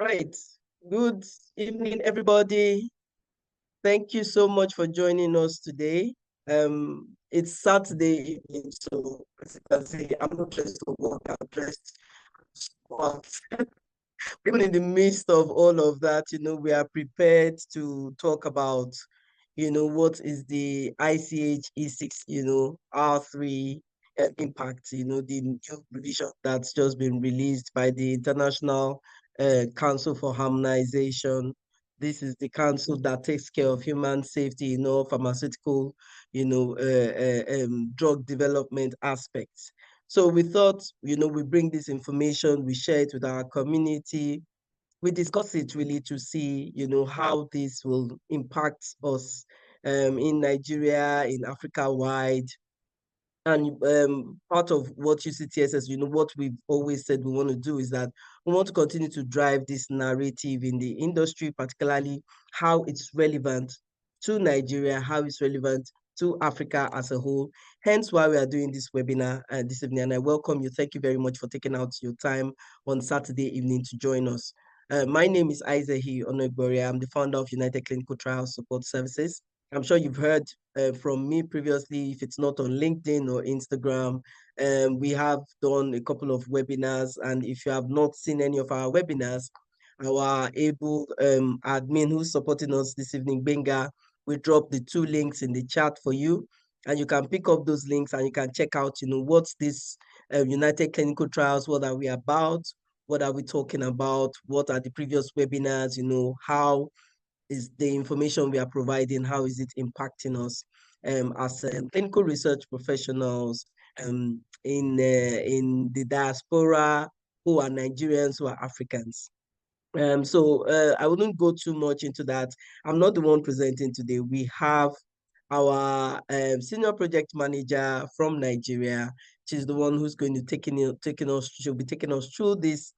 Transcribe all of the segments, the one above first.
Right. Good evening, everybody. Thank you so much for joining us today. It's Saturday evening, so as you can see, I'm not dressed for work, I'm dressed smart. Even in the midst of all of that, we are prepared to talk about, what is the ICH E6, R3 impact, the new revision that's just been released by the International Council for Harmonization. This is the council that takes care of human safety, pharmaceutical, drug development aspects. So we thought, we bring this information, we share it with our community, we discuss it really to see, how this will impact us in Nigeria, in Africa wide. And part of what UCTSS, what we've always said we want to do is that we want to continue to drive this narrative in the industry, particularly how it's relevant to Nigeria, how it's relevant to Africa as a whole. Hence why we are doing this webinar this evening. And I welcome you. Thank you very much for taking out your time on Saturday evening to join us. My name is Isaac Onegboria. I'm the founder of United Clinical Trial Support Services. I'm sure you've heard from me previously, if it's not on LinkedIn or Instagram. We have done a couple of webinars, and if you have not seen any of our webinars, our able admin who's supporting us this evening, Benga, we drop the two links in the chat for you, and you can pick up those links and you can check out, what's this United Clinical Trials, what are we about, what are we talking about, what are the previous webinars, how is the information we are providing, how is it impacting us as clinical research professionals in the diaspora, who are Nigerians, who are Africans. So I wouldn't go too much into that. I'm not the one presenting today. We have our senior project manager from Nigeria. She's the one who's going to she'll be taking us through this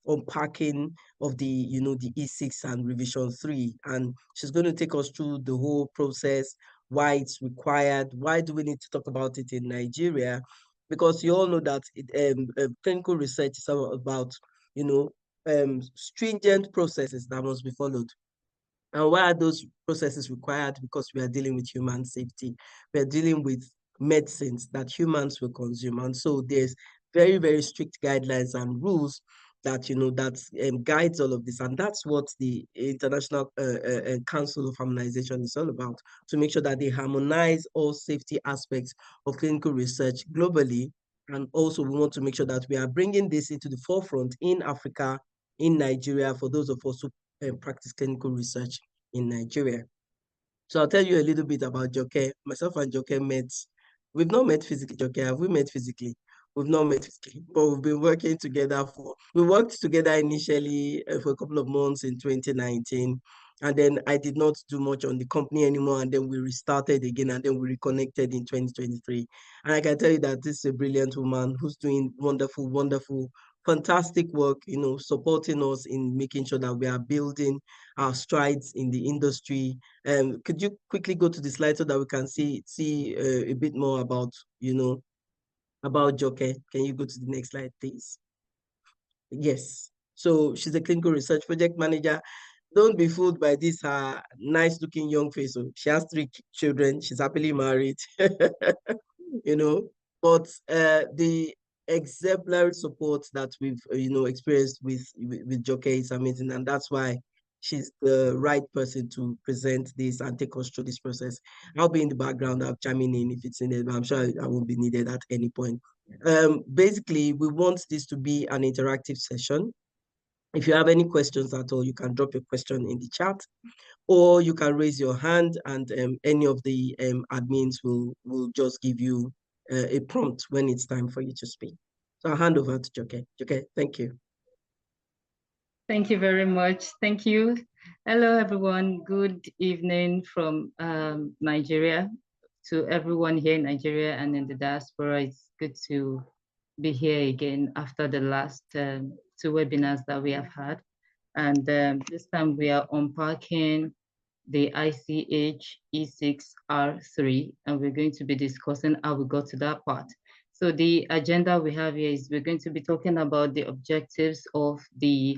unpacking of the the E6 and revision 3, and she's going to take us through the whole process, why it's required, why do we need to talk about it in Nigeria, because you all know that clinical research is all about stringent processes that must be followed. And why are those processes required? Because we are dealing with human safety. We are dealing with medicines that humans will consume. And so there's very, very strict guidelines and rules that, that guides all of this. And that's what the International Council of Harmonization is all about, to make sure that they harmonize all safety aspects of clinical research globally. And also we want to make sure that we are bringing this into the forefront in Africa, in Nigeria, for those of us who practice clinical research in Nigeria. So I'll tell you a little bit about Joke. Myself and Joke met. We've not met physically, Joke. Have we met physically? We've not met physically, but we've been working together we worked together initially for a couple of months in 2019. And then I did not do much on the company anymore. And then we restarted again, and then we reconnected in 2023. And I can tell you that this is a brilliant woman who's doing wonderful, wonderful, fantastic work, supporting us in making sure that we are building our strides in the industry. Could you quickly go to the slide so that we can see a bit more about, about Joke? Can you go to the next slide, please? Yes. So she's a clinical research project manager. Don't be fooled by this nice looking young face. So she has 3 children. She's happily married. But the exemplary support that we've experienced with Joke is amazing, and that's why she's the right person to present this and take us through this process. I'll be in the background, I'll chiming in if it's needed, but I'm sure I won't be needed at any point. Basically, we want this to be an interactive session. If you have any questions at all, you can drop your question in the chat, or you can raise your hand, and any of the admins will just give you a prompt when it's time for you to speak. So I'll hand over to Joke. Joke, thank you. Thank you very much. Thank you. Hello, everyone. Good evening from Nigeria. To everyone here in Nigeria and in the diaspora, it's good to be here again after the last 2 webinars that we have had. And this time we are unpacking the ICH E6R3, and we're going to be discussing how we got to that part. So the agenda we have here is we're going to be talking about the objectives of the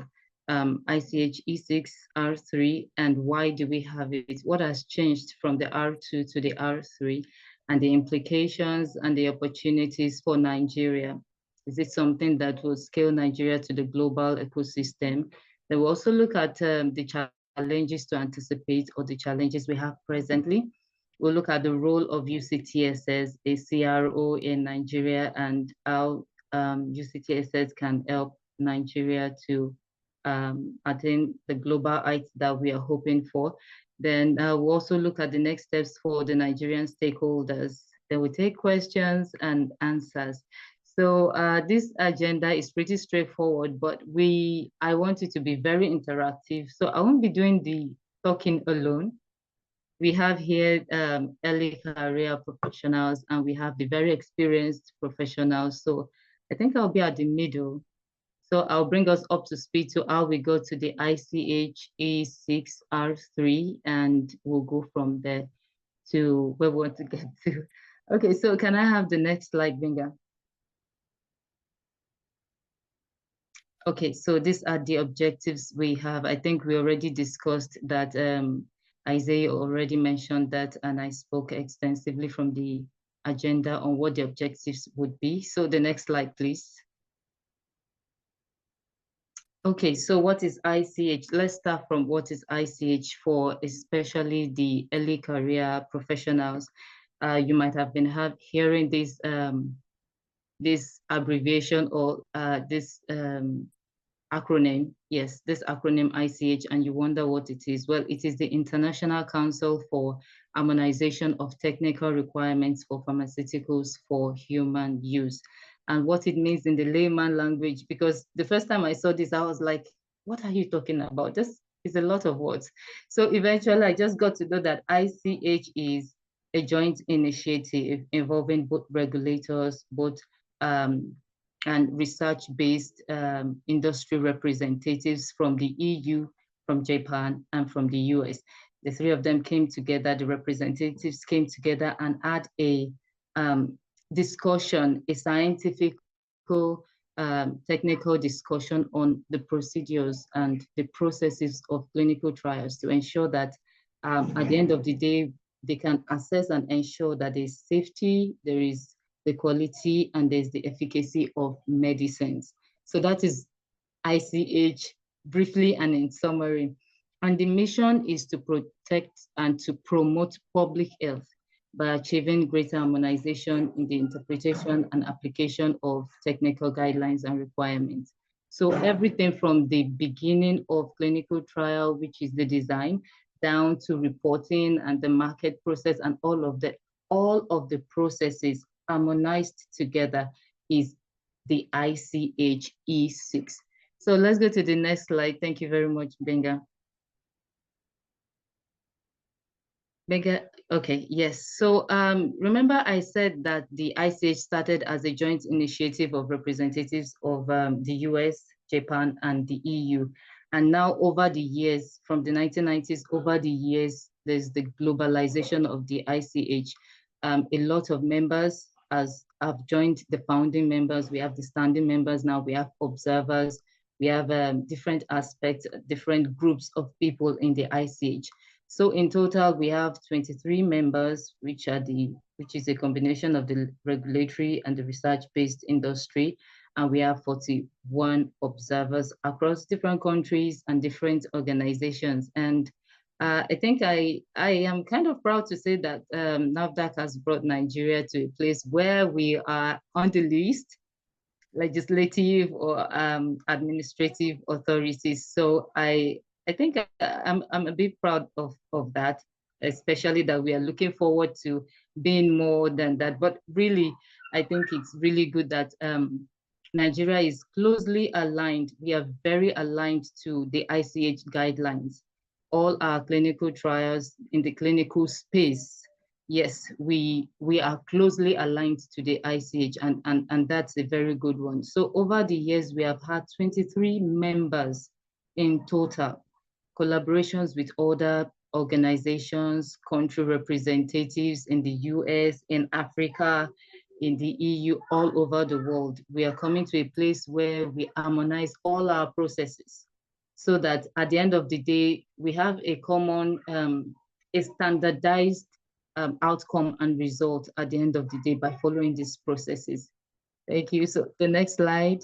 ICH E6 R3, and why do we have it? What has changed from the R2 to the R3, and the implications and the opportunities for Nigeria? Is it something that will scale Nigeria to the global ecosystem? Then we'll also look at the challenges to anticipate, or the challenges we have presently. We'll look at the role of UCTSS, a CRO in Nigeria, and how UCTSS can help Nigeria to attain the global heights that we are hoping for. Then we'll also look at the next steps for the Nigerian stakeholders. Then we take questions and answers. So this agenda is pretty straightforward, but I want it to be very interactive. So I won't be doing the talking alone. We have here early career professionals, and we have the very experienced professionals. So I think I'll be at the middle. So I'll bring us up to speed to how we go to the ICH E6R3, and we'll go from there to where we want to get to. Okay, so can I have the next slide, Binga? Okay, so these are the objectives we have. I think we already discussed that. Isaiah already mentioned that, and I spoke extensively from the agenda on what the objectives would be. So the next slide, please. Okay, so what is ICH? Let's start from what is ICH for, especially the early career professionals. You might have been hearing this abbreviation, or this acronym. Yes, this acronym ICH, and you wonder what it is. Well, it is the International Council for Harmonization of Technical Requirements for Pharmaceuticals for Human Use. And what it means in the layman language, because the first time I saw this, I was like, what are you talking about? This is a lot of words. So eventually I just got to know that ICH is a joint initiative involving both regulators, both and research-based industry representatives from the EU, from Japan, and from the US. The three of them came together, the representatives came together and had a discussion, a scientific, technical discussion on the procedures and the processes of clinical trials to ensure that at the end of the day, they can assess and ensure that there's safety, there is the quality, and there's the efficacy of medicines. So that is ICH briefly and in summary. And the mission is to protect and to promote public health by achieving greater harmonization in the interpretation and application of technical guidelines and requirements. So everything from the beginning of clinical trial, which is the design, down to reporting and the market process, and all of the processes harmonized together is the ICH E6. So let's go to the next slide. Thank you very much, Benga. Benga, okay, yes. So remember I said that the ICH started as a joint initiative of representatives of the US, Japan, and the EU. And now over the years, from the 1990s, over the years, there's the globalization of the ICH. A lot of members have joined the founding members. We have the standing members now. We have observers. We have different aspects, different groups of people in the ICH. So in total, we have 23 members, which is a combination of the regulatory and the research-based industry. And we have 41 observers across different countries and different organizations. And I think I am kind of proud to say that NAFDAC has brought Nigeria to a place where we are on the list, legislative or administrative authorities. So I think I'm a bit proud of that, especially that we are looking forward to being more than that. But really, I think it's really good that Nigeria is closely aligned. We are very aligned to the ICH guidelines. All our clinical trials in the clinical space, yes, we are closely aligned to the ICH, and that's a very good one. So over the years, we have had 23 members in total, collaborations with other organizations, country representatives in the US, in Africa, in the EU, all over the world. We are coming to a place where we harmonize all our processes so that at the end of the day, we have a common, a standardized outcome and result at the end of the day by following these processes. Thank you. So the next slide.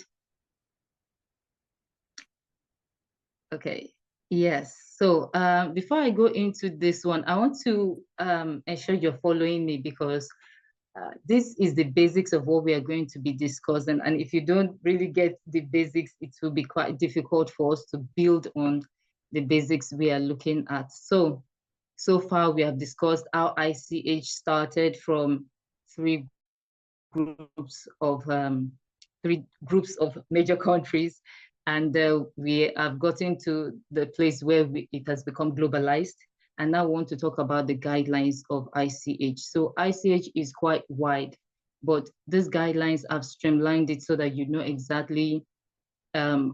Okay. Yes. So before I go into this one, I want to ensure you're following me, because this is the basics of what we are going to be discussing. And if you don't really get the basics, it will be quite difficult for us to build on the basics we are looking at. So far we have discussed how ICH started from three groups of major countries, and we have gotten to the place where it has become globalized. And now I want to talk about the guidelines of ICH. So ICH is quite wide, but these guidelines have streamlined it so that you know exactly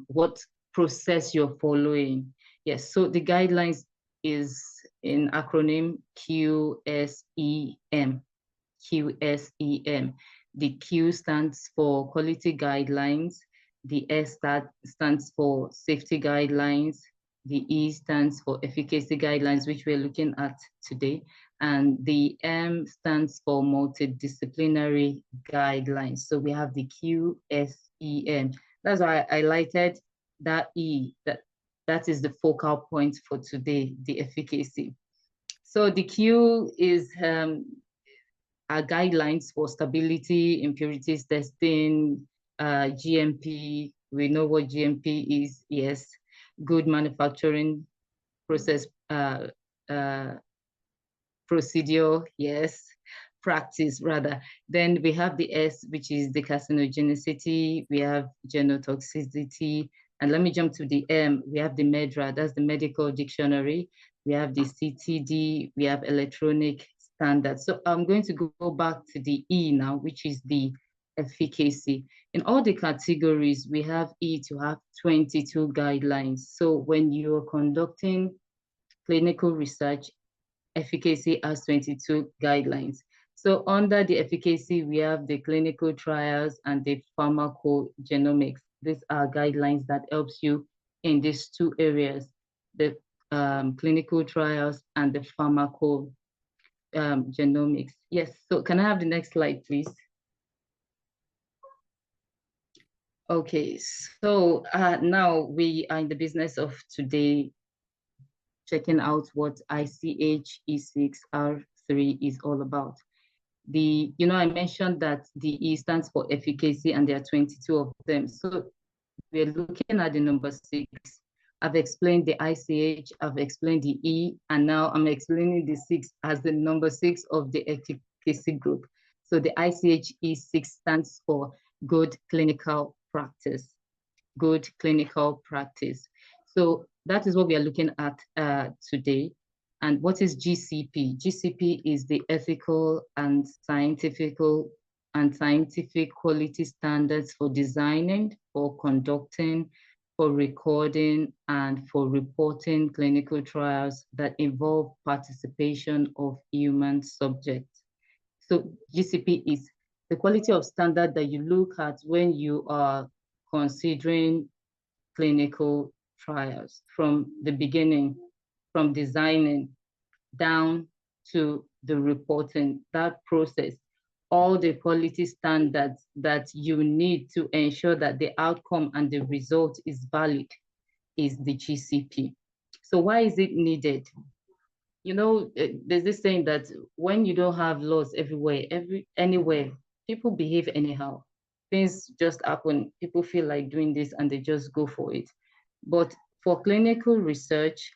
what process you're following. Yes, so the guidelines is in acronym QSEM. QSEM. The Q stands for quality guidelines. The S stands for safety guidelines. The E stands for efficacy guidelines, which we're looking at today. And the M stands for multidisciplinary guidelines. So we have the QSEM. That's why I highlighted that E, that is the focal point for today, the efficacy. So the Q is our guidelines for stability, impurities testing, GMP. We know what GMP is, yes. Good manufacturing process, procedure, yes. Practice, rather. Then we have the S, which is the carcinogenicity. We have genotoxicity. And let me jump to the M. We have the MEDRA, that's the medical dictionary. We have the CTD, we have electronic standards. So I'm going to go back to the E now, which is the efficacy. In all the categories, we have E to have 22 guidelines. So when you're conducting clinical research, efficacy has 22 guidelines. So under the efficacy, we have the clinical trials and the pharmacogenomics. These are guidelines that helps you in these two areas, the clinical trials and the pharmacogenomics. Yes, so can I have the next slide, please? Okay, so now we are in the business of today checking out what ICH E6R3 is all about. I mentioned that the E stands for efficacy and there are 22 of them. So we're looking at the number 6. I've explained the ICH, I've explained the E, and now I'm explaining the 6 as the number 6 of the efficacy group. So the ICH E6 stands for good clinical practice. Good clinical practice. So that is what we are looking at today. And what is GCP? GCP is the ethical and scientific quality standards for designing, for conducting, for recording, and for reporting clinical trials that involve participation of human subjects. So GCP is the quality of standard that you look at when you are considering clinical trials from the beginning, from designing down to the reporting, that process, all the quality standards that you need to ensure that the outcome and the result is valid is the GCP. So why is it needed? There's this saying that when you don't have laws everywhere, anywhere, people behave anyhow. Things just happen. People feel like doing this and they just go for it. But for clinical research,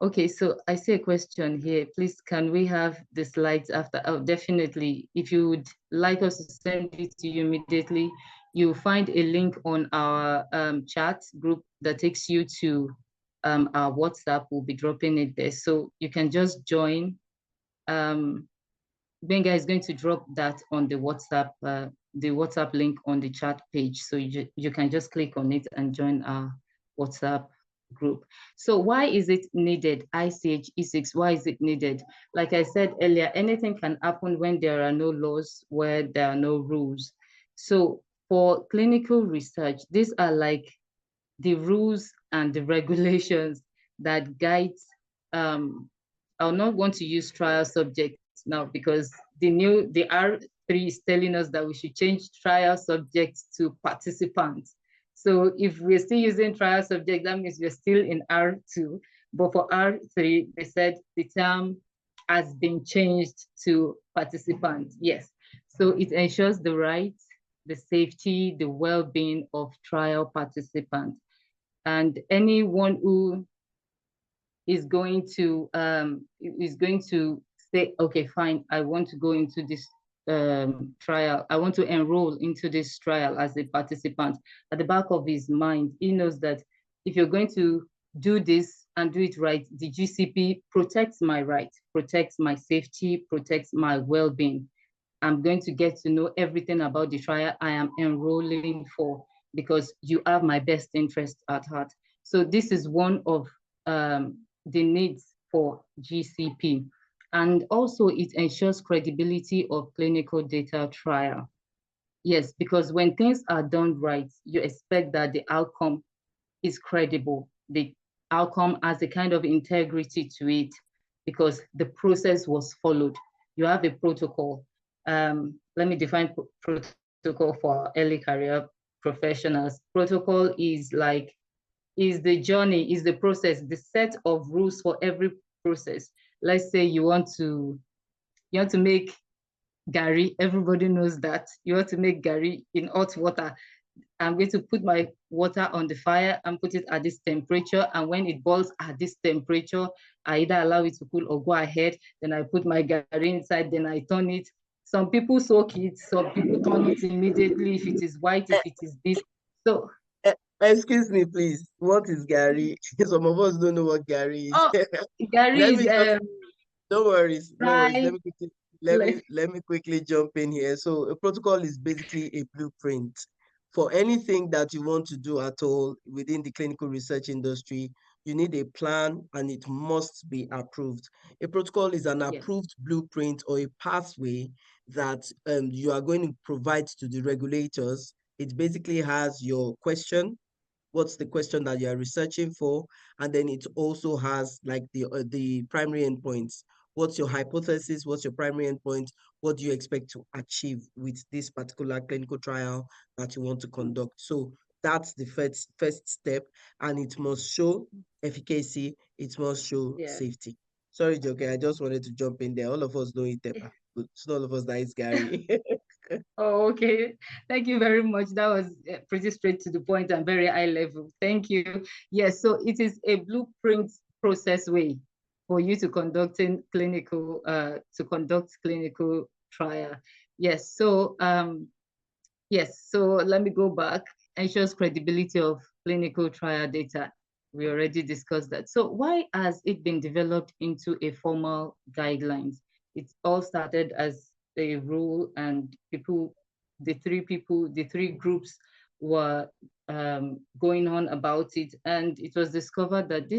okay, so I see a question here. Please, can we have the slides after? Oh, definitely. If you would like us to send it to you immediately, you'll find a link on our chat group that takes you to our WhatsApp. We'll be dropping it there. So you can just join. Benga is going to drop that on the WhatsApp link on the chat page. So you can just click on it and join our WhatsApp group. So why is it needed? ICH E6, why is it needed? Like I said earlier, anything can happen when there are no laws, where there are no rules. So For clinical research, these are like the rules and the regulations that guides. I'll not want to use trial subjects now because the R3 is telling us that we should change trial subjects to participants. So if we're still using trial subject, that means we're still in R2. But for R3, they said the term has been changed to participant. Yes. So it ensures the rights, the safety, the well-being of trial participants. And anyone who is going to say, okay, fine, I want to go into this trial. I want to enroll into this trial as a participant. At the back of his mind, he knows that if you're going to do this and do it right, the GCP protects my right, protects my safety, protects my well-being. I'm going to get to know everything about the trial I am enrolling for because you have my best interest at heart. So this is one of the needs for GCP. And also it ensures credibility of clinical data trial. Yes, because when things are done right, you expect that the outcome is credible. The outcome has a kind of integrity to it because the process was followed. You have a protocol. Let me define protocol for early career professionals. Protocol is the journey, is the process, the set of rules for every process. Let's say you want to make gari. Everybody knows that you want to make gari in hot water. I'm going to put my water on the fire and put it at this temperature. And when it boils at this temperature, I either allow it to cool or go ahead. Then I put my gari inside, then I turn it. Some people soak it, some people turn it immediately if it is white, if it is this. So, Excuse me, please. What is Gary? Some of us don't know what Gary is. oh, gari Let is me just no worries, no worries. dry. Let me quickly jump in here. So a protocol is basically a blueprint for anything that you want to do at all within the clinical research industry. You need a plan and it must be approved. A protocol is an Yes, approved blueprint or a pathway that you are going to provide to the regulators. It basically has your question, what's the question that you are researching for, and then it also has like the primary endpoints. What's your hypothesis? What's your primary endpoint? What do you expect to achieve with this particular clinical trial that you want to conduct? So that's the first step, and it must show efficacy. It must show yeah. safety. Sorry, Joke, I just wanted to jump in there. All of us know it, but it's not all of us that is Gary. Oh, okay. Thank you very much. That was pretty straight to the point and very high level. Thank you. Yes, so it is a blueprint process way for you to conduct clinical trial. Yes, so yes, so let me go back. Ensures credibility of clinical trial data. We already discussed that. So why has it been developed into a formal guidelines? It all started as a rule and the three groups were going on about it. And it was discovered that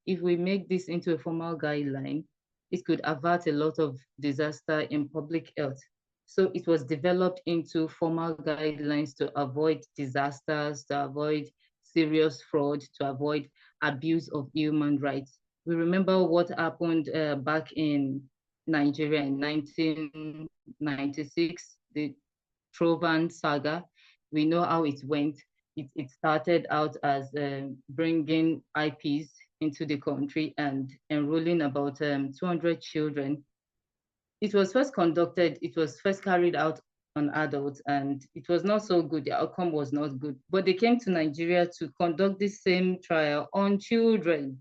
if we make this into a formal guideline, it could avert a lot of disaster in public health. So it was developed into formal guidelines to avoid disasters, to avoid serious fraud, to avoid abuse of human rights. We remember what happened back in Nigeria in 1996, the Trovan saga. We know how it went. It started out as bringing IPs into the country and enrolling about 200 children. It was first carried out on adults and it was not so good. The outcome was not good. But they came to Nigeria to conduct the same trial on children.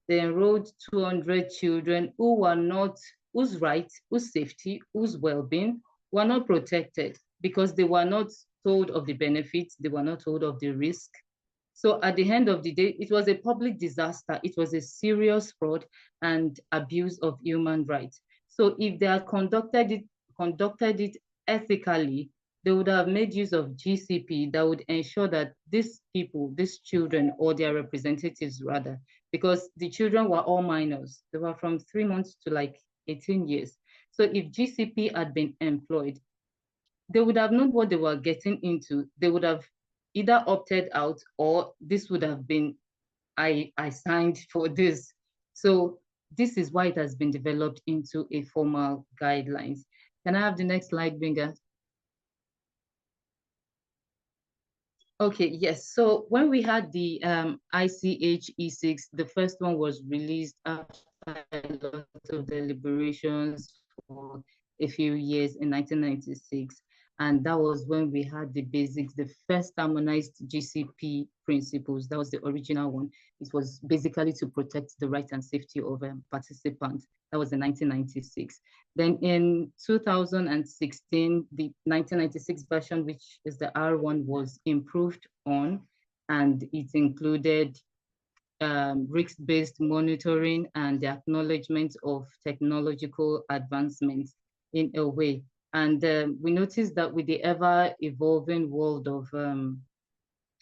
They enrolled 200 children whose rights, whose safety, whose well-being were not protected because they were not told of the benefits, they were not told of the risk. So at the end of the day, it was a public disaster. It was a serious fraud and abuse of human rights. So if they had conducted it ethically, they would have made use of GCP that would ensure that these people, these children, or their representatives rather, because the children were all minors. They were from 3 months to like 18 years. So if GCP had been employed, they would have known what they were getting into. They would have either opted out, or this would have been, I signed for this. So this is why it has been developed into a formal guidelines. Can I have the next slide, Binga? Okay, yes. So when we had the ICH E6, the first one was released after a lot of deliberations for a few years in 1996. And that was when we had the basics, the first harmonized GCP principles. That was the original one. It was basically to protect the right and safety of participants. That was in 1996. Then in 2016, the 1996 version, which is the R1, was improved on, and it included risk-based monitoring and the acknowledgement of technological advancements in a way. And we noticed that with the ever-evolving world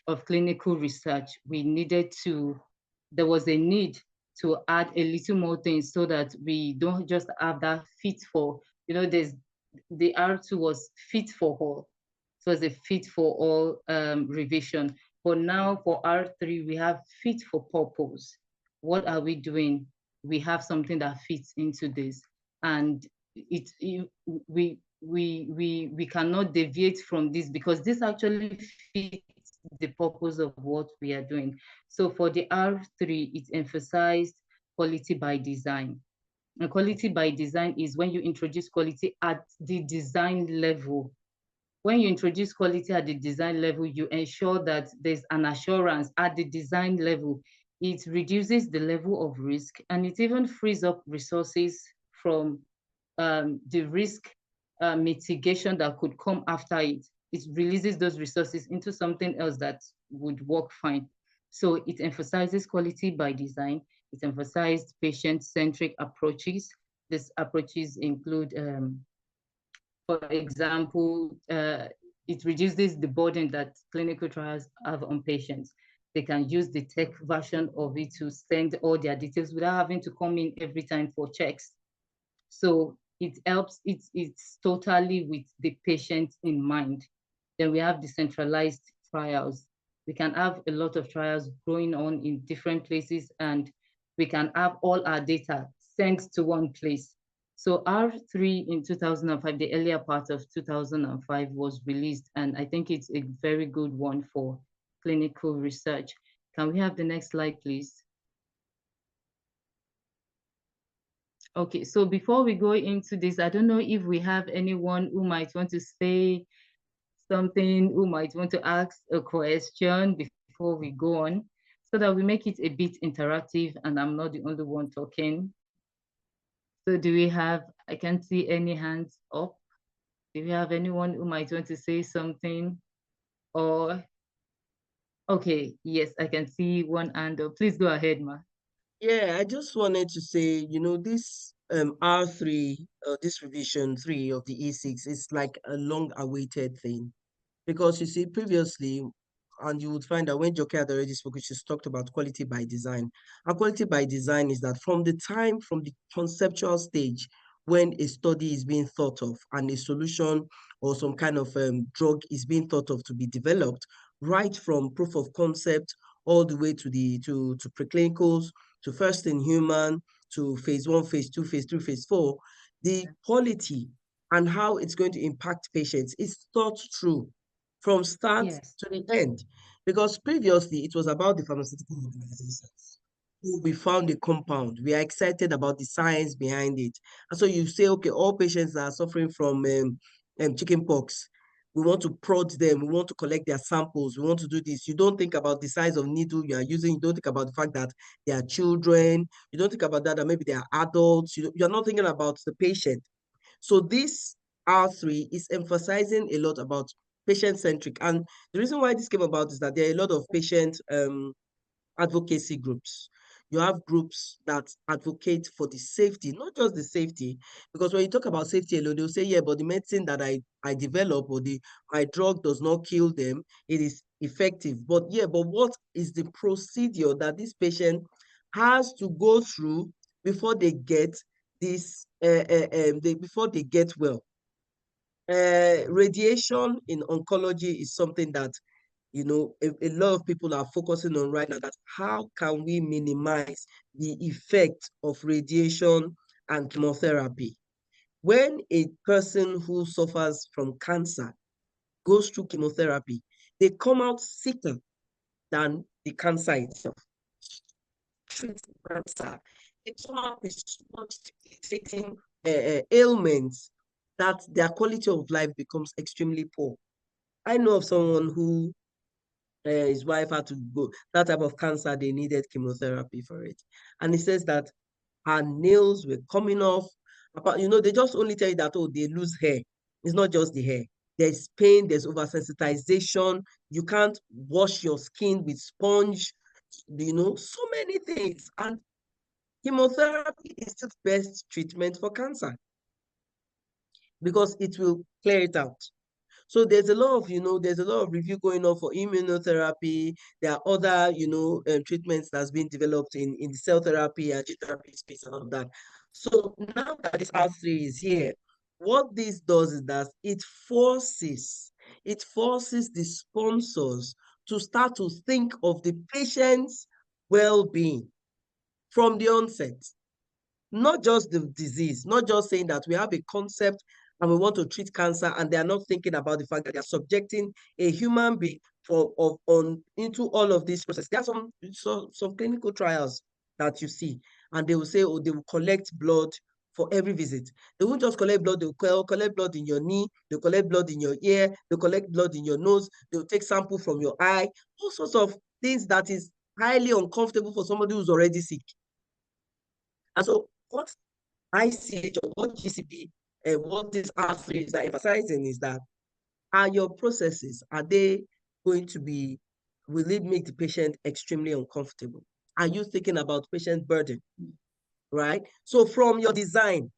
of clinical research, there was a need to add a little more things so that we don't just have that fit for, the R2 was fit for all. So it's a fit for all revision. But now for R3, we have fit for purpose. What are we doing? We have something that fits into this. And we cannot deviate from this, because this actually fits the purpose of what we are doing. So for the R3, it emphasized quality by design. And quality by design is when you introduce quality at the design level. When you introduce quality at the design level, you ensure that there's an assurance at the design level. It reduces the level of risk, and it even frees up resources from the risk mitigation that could come after it. It releases those resources into something else that would work fine. So it emphasizes quality by design. It emphasized patient-centric approaches. These approaches include, for example, it reduces the burden that clinical trials have on patients. They can use the tech version of it to send all their details without having to come in every time for checks. So it helps, it's totally with the patient in mind. Then we have decentralized trials. We can have a lot of trials going on in different places, and we can have all our data sent to one place. So R3 in 2005, the earlier part of 2005, was released, and I think it's a very good one for clinical research. Can we have the next slide, please? Okay, so before we go into this, I don't know if we have anyone who might want to say something, who might want to ask a question before we go on, so that we make it a bit interactive and I'm not the only one talking. So do we have, I can't see any hands up. Do we have anyone who might want to say something? Or, okay, yes, I can see one hand up. Please go ahead, Ma. Yeah, I just wanted to say, this R3, this revision 3 of the E6 is like a long awaited thing. Because you see, previously, and you would find that when Joke had already spoken, she's talked about quality by design. And quality by design is that from the conceptual stage, when a study is being thought of and a solution or some kind of drug is being thought of to be developed, right from proof of concept all the way to preclinicals, to first in human, to phase 1, phase 2, phase 3, phase 4, the quality and how it's going to impact patients is thought through from start Yes. to the end. Because previously it was about the pharmaceutical organizations. We found a compound. We are excited about the science behind it. And so you say, okay, all patients that are suffering from chicken pox, we want to prod them, we want to collect their samples, we want to do this. You don't think about the size of needle you are using, you don't think about the fact that they are children, you don't think about that maybe they are adults, you're not thinking about the patient. So this R3 is emphasizing a lot about patient-centric. And the reason why this came about is that there are a lot of patient advocacy groups. You have groups that advocate for the safety, not just the safety, because when you talk about safety alone, they'll say, yeah, but the medicine that I develop or my drug does not kill them, it is effective. But yeah, but what is the procedure that this patient has to go through before they get before they get well? Radiation in oncology is something that, a lot of people are focusing on right now, that how can we minimize the effect of radiation and chemotherapy? When a person who suffers from cancer goes through chemotherapy, they come out sicker than the cancer itself. Treat cancer, they come out with so much debilitating ailments that their quality of life becomes extremely poor. I know of someone who his wife had to go, that type of cancer, they needed chemotherapy for it. And he says that her nails were coming off. They just only tell you that, oh, they lose hair. It's not just the hair. There's pain, there's oversensitization. You can't wash your skin with sponge, so many things. And chemotherapy is the best treatment for cancer because it will clear it out. So there's a lot of review going on for immunotherapy. There are other, treatments that's been developed in the cell therapy and gene therapy space and all of that. So now that this R3 is here, what this does is that it forces the sponsors to start to think of the patient's well-being from the onset, not just the disease, not just saying that we have a concept and we want to treat cancer, and they are not thinking about the fact that they are subjecting a human being into all of these processes. There are some clinical trials that you see, and they will say, oh, they will collect blood for every visit. They won't just collect blood, they will collect blood in your knee, they'll collect blood in your ear, they'll collect blood in your nose, they'll take sample from your eye, all sorts of things that is highly uncomfortable for somebody who's already sick. And so what ICH or what GCP and what this R3 is emphasizing is that, are your processes, are they going to be, will it make the patient extremely uncomfortable? Are you thinking about patient burden, right? So from your design,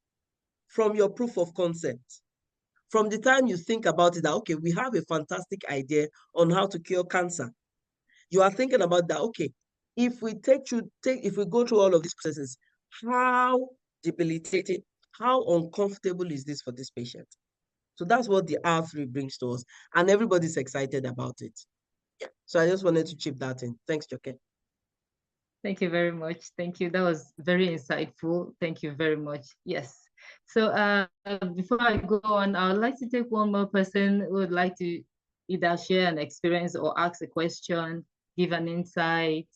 from your proof of concept, from the time you think about it, that, okay, we have a fantastic idea on how to cure cancer. You are thinking about that, okay, if we go through all of these processes, how debilitating, how uncomfortable is this for this patient? So that's what the R3 brings to us, and everybody's excited about it. Yeah. So I just wanted to chip that in. Thanks, Joke. Thank you very much. Thank you. That was very insightful. Thank you very much. Yes. So before I go on, I would like to take one more person who would like to either share an experience or ask a question, give an insight.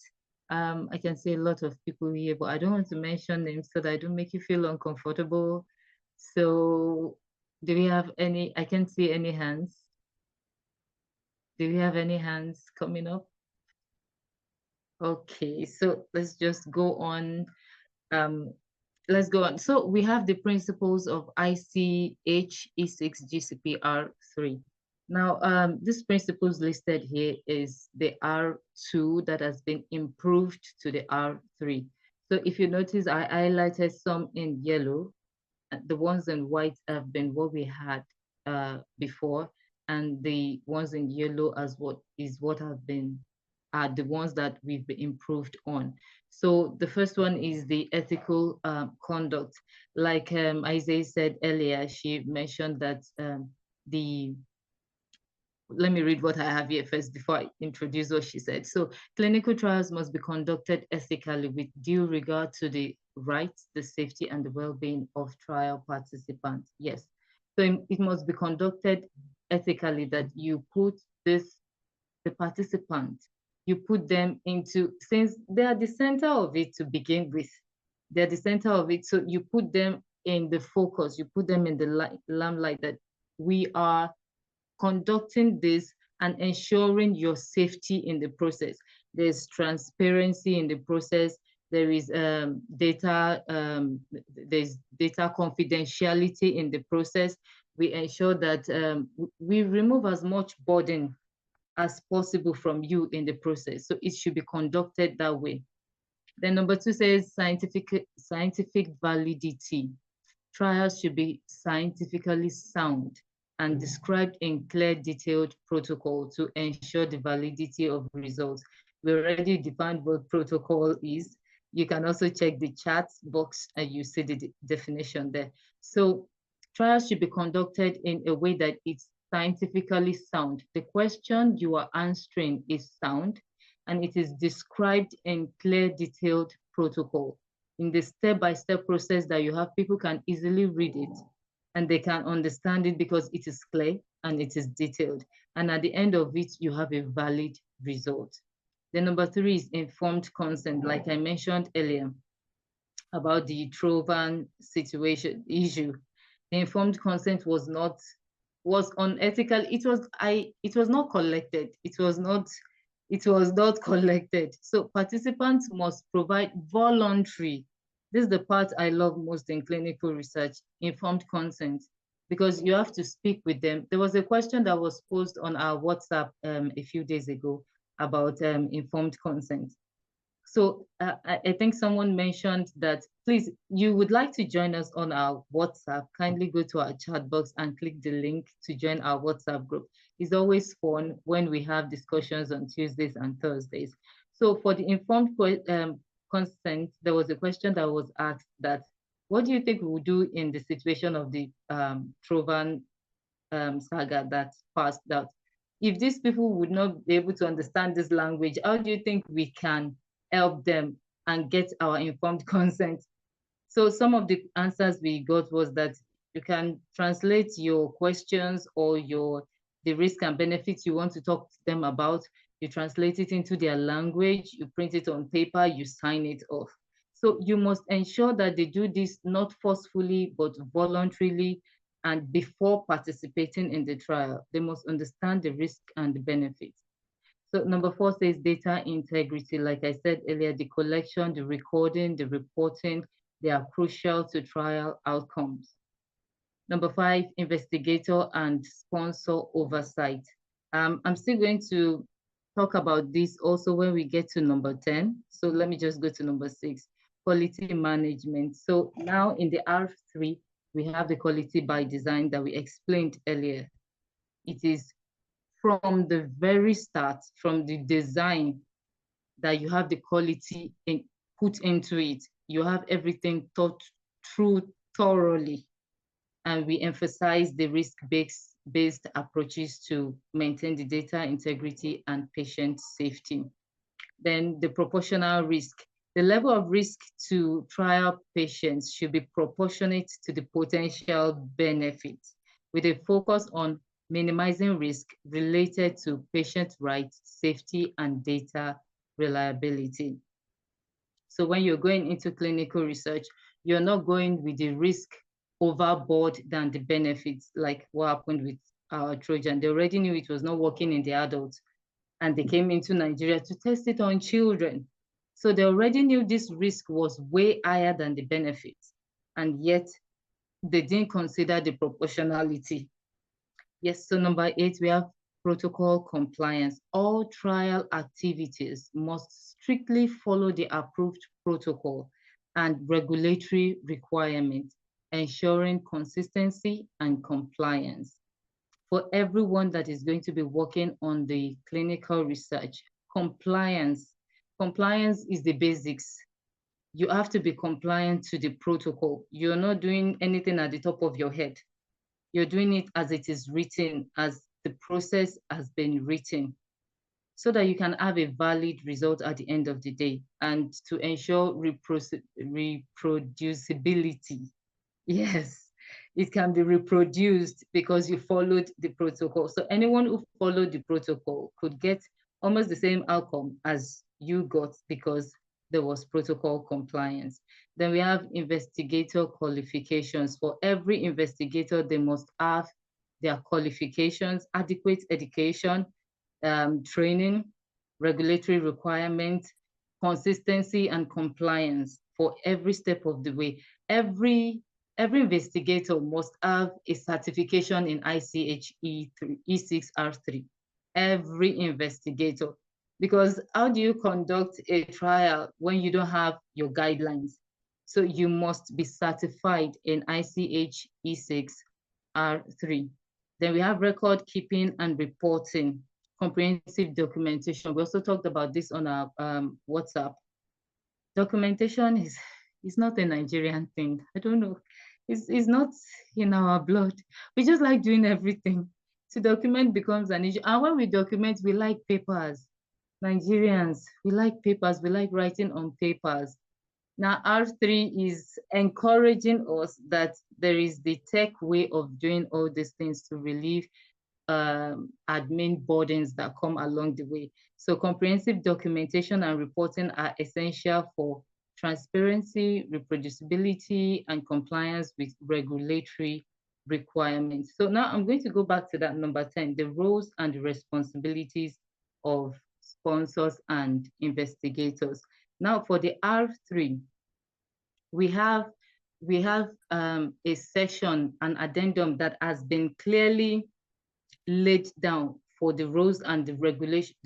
I can see a lot of people here, but I don't want to mention names so that I don't make you feel uncomfortable. So do we have any? I can't see any hands. Do we have any hands coming up? Okay, so let's just go on. Um, let's go on. So we have the principles of ICH E6 GCPR3. Now, this principles listed here is the R2 that has been improved to the R3. So if you notice, I highlighted some in yellow. The ones in white have been what we had before, and the ones in yellow what have been are the ones that we've improved on. So the first one is the ethical conduct. Like Isaiah said earlier, she mentioned that let me read what I have here first before I introduce what she said. So clinical trials must be conducted ethically with due regard to the rights, the safety, and the well-being of trial participants. Yes. So it must be conducted ethically, that you put the participant, you put them into, since they are the center of it to begin with, they're the center of it. So you put them in the focus, you put them in the limelight, that we are conducting this and ensuring your safety in the process. There's transparency in the process. There is there's data confidentiality in the process. We ensure that we remove as much burden as possible from you in the process. So it should be conducted that way. Then number 2 says scientific validity. Trials should be scientifically sound and described in clear, detailed protocol to ensure the validity of results. We already defined what protocol is. You can also check the chat box and you see the definition there. So Trials should be conducted in a way that it's scientifically sound. The question you are answering is sound, and it is described in clear, detailed protocol. In the step-by-step process that you have, people can easily read it and they can understand it because it is clear and it is detailed. And at the end of it, you have a valid result. The number three is informed consent, like I mentioned earlier about the Trovan situation issue. The informed consent was unethical. It was not collected. It was not collected. So participants must provide voluntary. This is the part I love most in clinical research, informed consent, because you have to speak with them. There was a question that was posed on our WhatsApp a few days ago about informed consent. So I think someone mentioned that, please, you would like to join us on our WhatsApp. Kindly go to our chat box and click the link to join our WhatsApp group. It's always fun when we have discussions on Tuesdays and Thursdays. So for the informed consent, there was a question that was asked that, what do you think we will do in the situation of the Trovan saga that passed out? If these people would not be able to understand this language, how do you think we can help them and get our informed consent? So some of the answers we got was that you can translate your questions or the risk and benefits you want to talk to them about. You translate it into their language, you print it on paper, you sign it off. So you must ensure that they do this not forcefully, but voluntarily, and before participating in the trial. They must understand the risk and the benefits. So number four says data integrity. Like I said earlier, the collection, the recording, the reporting, they are crucial to trial outcomes. Number five, investigator and sponsor oversight. I'm still going to talk about this also when we get to number 10. So let me just go to number 6, quality management. So now in the R3, we have the quality by design that we explained earlier. It is from the very start, from the design, that you have the quality put into it. You have everything thought through thoroughly. And we emphasize the risk-based approaches to maintain the data integrity and patient safety. Then the proportional risk. The level of risk to trial patients should be proportionate to the potential benefits, with a focus on minimizing risk related to patient rights, safety, and data reliability. So when you're going into clinical research, you're not going with the risk overboard than the benefits, like what happened with our Trojan. They already knew it was not working in the adults, and they came into Nigeria to test it on children. So they already knew this risk was way higher than the benefits, and yet they didn't consider the proportionality. Yes, so number 8, we have protocol compliance. All trial activities must strictly follow the approved protocol and regulatory requirements, ensuring consistency and compliance. For everyone that is going to be working on the clinical research, compliance is the basics. You have to be compliant to the protocol. You're not doing anything at the top of your head. You're doing it as it is written, as the process has been written, so that you can have a valid result at the end of the day, and to ensure reproducibility. Yes, it can be reproduced because you followed the protocol. So anyone who followed the protocol could get almost the same outcome as you got because there was protocol compliance. Then we have investigator qualifications. For every investigator, they must have their qualifications, adequate education, training, regulatory requirements, consistency, and compliance for every step of the way. Every investigator must have a certification in ICH E6R3. Every investigator. Because how do you conduct a trial when you don't have your guidelines? So you must be certified in ICH E6R3. Then we have record keeping and reporting, comprehensive documentation. We also talked about this on our WhatsApp. Documentation is not a Nigerian thing. I don't know. It's not in our blood. We just like doing everything. To document becomes an issue. And when we document, we like papers. Nigerians, we like papers. We like writing on papers. Now, R3 is encouraging us that there is the tech way of doing all these things to relieve admin burdens that come along the way. So comprehensive documentation and reporting are essential for transparency, reproducibility, and compliance with regulatory requirements. So now I'm going to go back to that number 10, the roles and the responsibilities of sponsors and investigators. Now for the R3, we have a section, an addendum that has been clearly laid down for the roles and the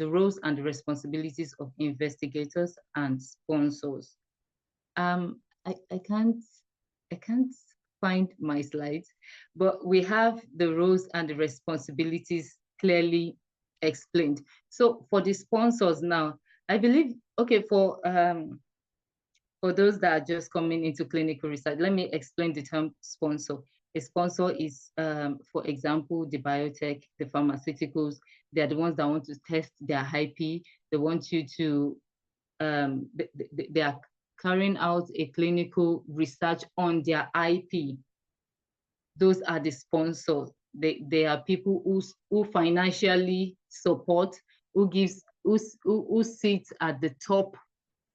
roles and the responsibilities of investigators and sponsors. I can't find my slides, but we have the roles and the responsibilities clearly explained. So for the sponsors now, I believe, okay, for those that are just coming into clinical research, let me explain the term sponsor. A sponsor is, for example, the biotech, the pharmaceuticals. They're the ones that want to test their IP. They want you to, they are carrying out a clinical research on their IP. Those are the sponsors. They are people who financially support, who sits at the top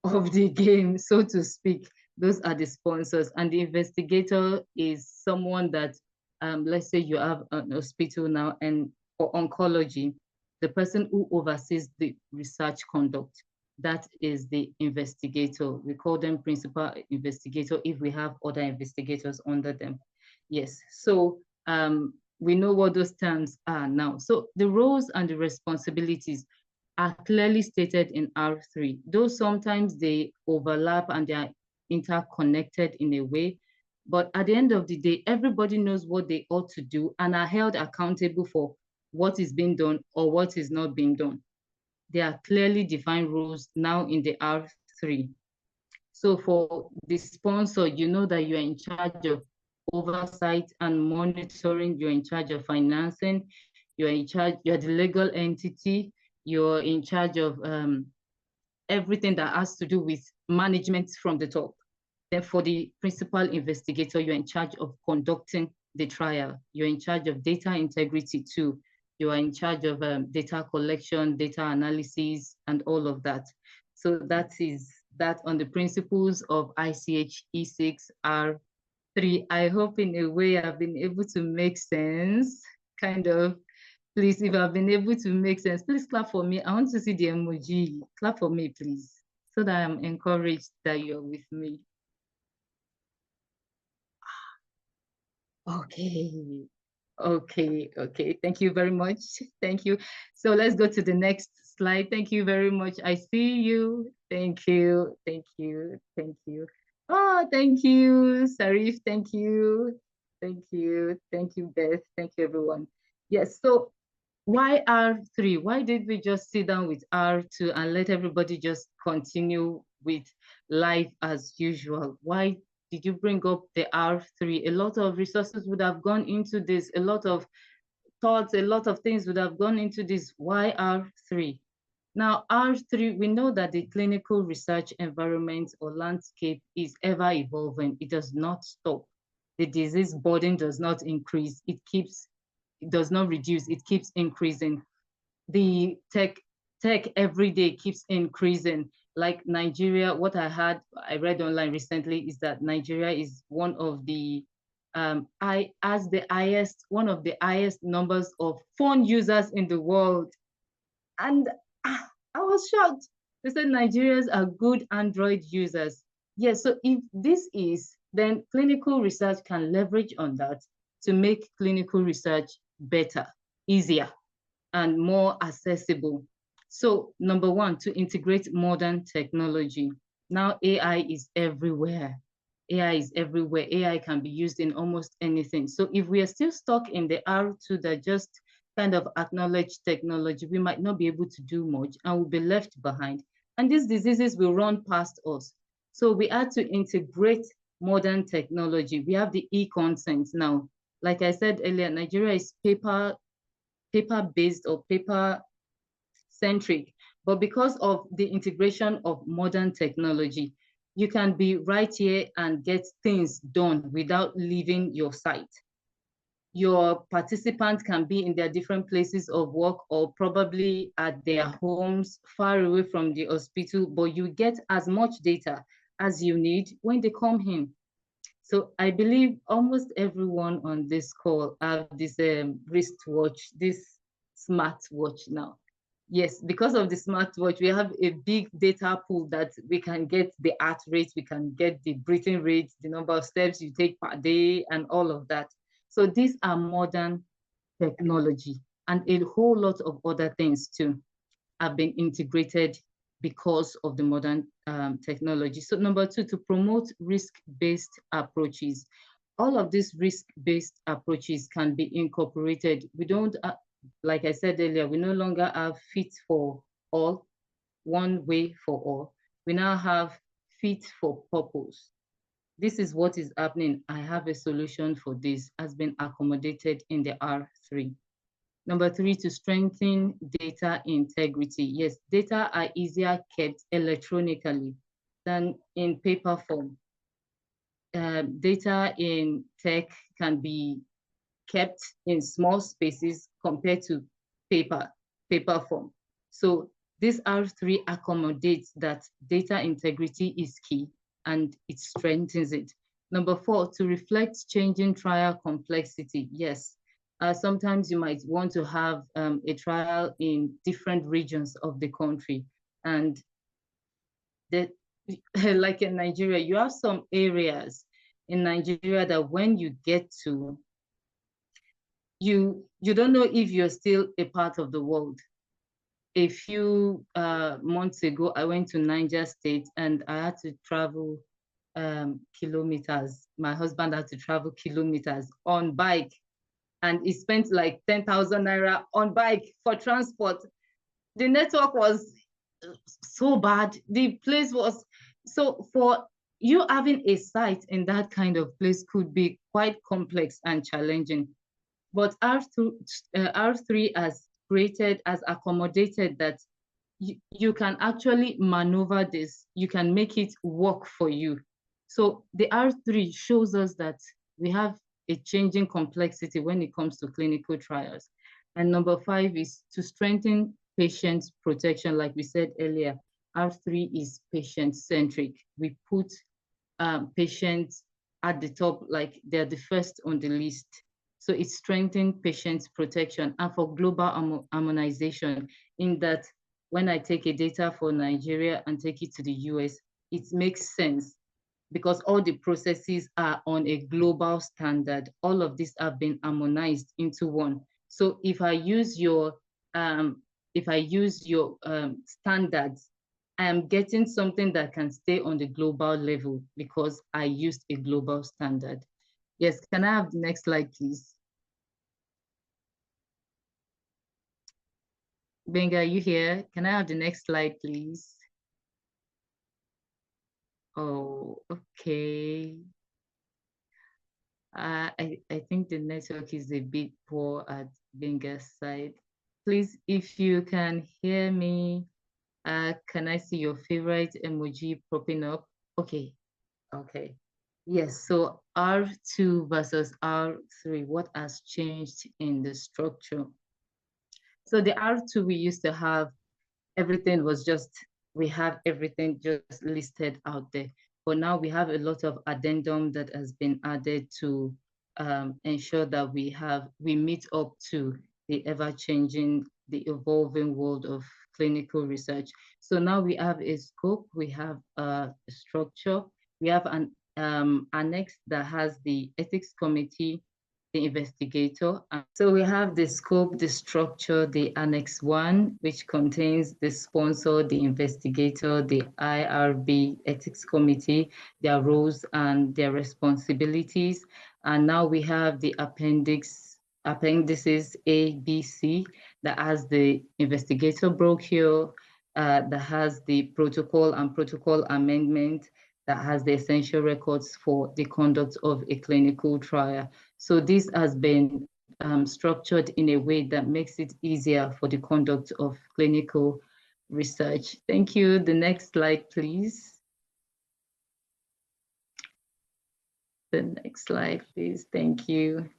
of the game, so to speak. Those are the sponsors. And the investigator is someone that, let's say you have an hospital now, and for oncology, the person who oversees the research conduct, that is the investigator. We call them principal investigator if we have other investigators under them. Yes, so we know what those terms are now. So the roles and the responsibilities are clearly stated in R3, though sometimes they overlap and they are interconnected in a way. But at the end of the day, everybody knows what they ought to do and are held accountable for what is being done or what is not being done. There are clearly defined rules now in the R3. So for the sponsor, you know that you're in charge of oversight and monitoring, you're in charge of financing, you're in charge, you're the legal entity, you're in charge of everything that has to do with management from the top. Then for the principal investigator, you're in charge of conducting the trial. You're in charge of data integrity too. You are in charge of data collection, data analysis, and all of that. So that is that on the principles of ICH E6R3. I hope in a way I've been able to make sense, kind of. Please, if I've been able to make sense, please clap for me. I want to see the emoji. Clap for me, please, so that I'm encouraged that you're with me. Okay. Okay. Thank you very much. Thank you. So let's go to the next slide. Thank you very much. I see you. Thank you. Thank you. Thank you. Oh, thank you, Sarif. Thank you. Thank you. Thank you, Beth. Thank you, everyone. Yes. So why R3? Why did we just sit down with R2 and let everybody just continue with life as usual? Why did you bring up the R3? A lot of resources would have gone into this, a lot of thoughts, a lot of things would have gone into this. Why R3? Now, R3, we know that the clinical research environment or landscape is ever evolving. It does not stop. The disease burden does not increase. It does not reduce. It keeps increasing. The tech every day keeps increasing. Like Nigeria, what I read online recently is that Nigeria is one of the one of the highest numbers of phone users in the world. And I was shocked. They said Nigerians are good Android users. Yes, so if this is, then clinical research can leverage on that to make clinical research better, easier, and more accessible. So number one, to integrate modern technology. Now AI is everywhere. AI is everywhere. AI can be used in almost anything. So if we are still stuck in the R2 that just kind of acknowledge technology, we might not be able to do much and we'll be left behind. And these diseases will run past us. So we had to integrate modern technology. We have the e-consent now. Like I said earlier, Nigeria is paper-based or paper-centric, but because of the integration of modern technology, you can be right here and get things done without leaving your site. Your participants can be in their different places of work or probably at their homes, far away from the hospital, but you get as much data as you need when they come in. So I believe almost everyone on this call have this wristwatch, this smartwatch now. Yes, because of the smartwatch, we have a big data pool that we can get the heart rate, we can get the breathing rate, the number of steps you take per day, and all of that. So these are modern technology, and a whole lot of other things too have been integrated because of the modern technology. So number two, to promote risk-based approaches. All of these risk-based approaches can be incorporated. We don't, like I said earlier, we no longer have fit for all, one way for all. We now have fit for purpose. This is what is happening. I have a solution for this, has been accommodated in the R3. Number three, to strengthen data integrity. Yes, data are easier kept electronically than in paper form. Data in tech can be kept in small spaces compared to paper form. So this R3 accommodates that data integrity is key and it strengthens it. Number four, to reflect changing trial complexity. Yes, sometimes you might want to have a trial in different regions of the country. And that, like in Nigeria, you have some areas in Nigeria that when you get to, you don't know if you're still a part of the world. A few months ago, I went to Niger State and I had to travel kilometers. My husband had to travel kilometers on bike, and he spent like 10,000 naira on bike for transport. The network was so bad. The place was, so for you having a site in that kind of place could be quite complex and challenging. But R3 has created, has accommodated that you can actually maneuver this, you can make it work for you. So the R3 shows us that we have a changing complexity when it comes to clinical trials. And number five is to strengthen patient protection. Like we said earlier, R3 is patient-centric. We put patients at the top, like they're the first on the list. So it strengthens patient protection and for global harmonization, in that when I take a data for Nigeria and take it to the US, it makes sense because all the processes are on a global standard. All of these have been harmonized into one. So if I use your standards, I am getting something that can stay on the global level because I used a global standard. Yes, can I have the next slide, please? Benga, are you here? Can I have the next slide, please? Oh, okay. I think the network is a bit poor at Benga's side. Please, if you can hear me, can I see your favorite emoji popping up? Okay, okay. Yes, so R2 versus R3, what has changed in the structure? So the R2 we used to have, everything was just, we have everything just listed out there. But now we have a lot of addendum that has been added to ensure that we meet up to the ever-changing, the evolving world of clinical research. So now we have a scope, we have a structure, we have an annex that has the ethics committee, the investigator. So we have the scope, the structure, the Annex 1, which contains the sponsor, the investigator, the IRB ethics committee, their roles and their responsibilities. And now we have the appendices A, B, C, that has the investigator brochure, that has the protocol and protocol amendment, that has the essential records for the conduct of a clinical trial. So this has been structured in a way that makes it easier for the conduct of clinical research. Thank you. The next slide, please. The next slide, please. Thank you.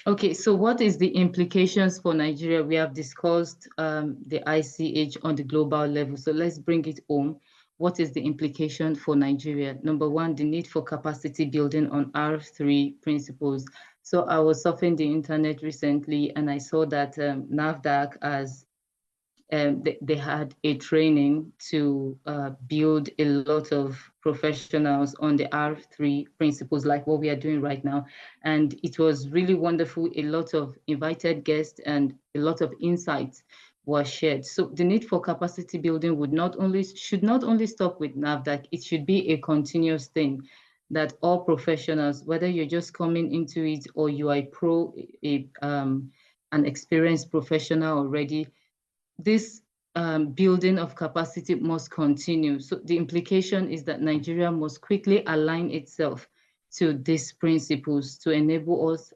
Okay, so what is the implications for Nigeria? We have discussed the ICH on the global level. So let's bring it home. What is the implication for Nigeria? Number one, the need for capacity building on R3 principles. So I was surfing the internet recently and I saw that NAFDAC has they had a training to build a lot of professionals on the R3 principles, like what we are doing right now. And it was really wonderful. A lot of invited guests and a lot of insights were shared. So the need for capacity building should not only stop with NAFDAC, it should be a continuous thing that all professionals, whether you're just coming into it or you are an experienced professional already, this building of capacity must continue. So the implication is that Nigeria must quickly align itself to these principles to enable us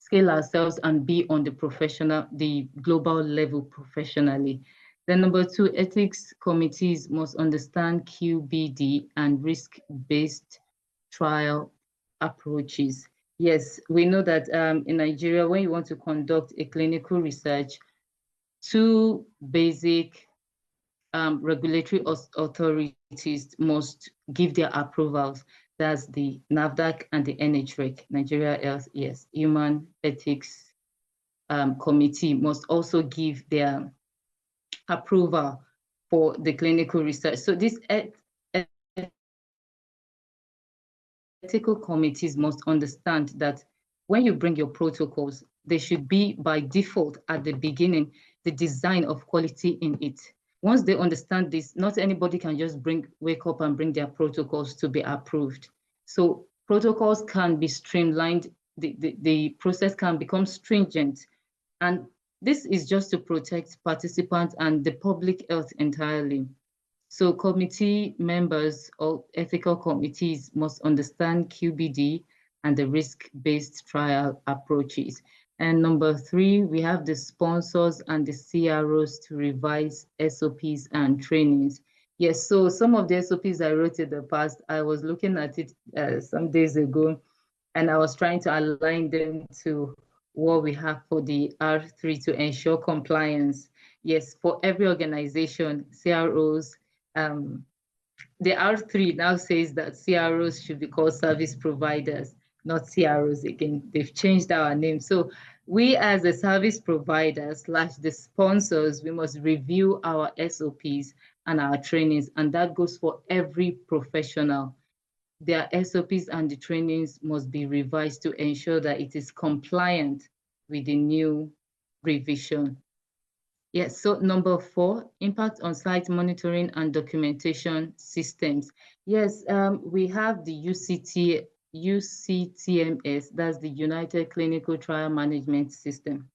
scale ourselves and be on the global level professionally. Then number two, ethics committees must understand QBD and risk-based trial approaches. Yes, we know that in Nigeria, when you want to conduct a clinical research, two basic regulatory authorities must give their approvals. That's the NAFDAC and the NHREC, Nigeria Health, yes, Human Ethics Committee must also give their approval for the clinical research. So these ethical committees must understand that when you bring your protocols, they should be by default at the beginning, the design of quality in it. Once they understand this, not anybody can just wake up and bring their protocols to be approved. So protocols can be streamlined, the process can become stringent. And this is just to protect participants and the public health entirely. So committee members or ethical committees must understand QBD and the risk-based trial approaches. And number three, we have the sponsors and the CROs to revise SOPs and trainings. Yes, so some of the SOPs I wrote in the past, I was looking at it some days ago, and I was trying to align them to what we have for the R3 to ensure compliance. Yes, for every organization, CROs, the R3 now says that CROs should be called service providers, not CROs again. They've changed our name. So we as a service provider / the sponsors, we must review our SOPs and our trainings, and that goes for every professional. Their SOPs and the trainings must be revised to ensure that it is compliant with the new revision. Yes, so number four, impact on site monitoring and documentation systems. Yes, we have the UCTMS, that's the United Clinical Trial Management System.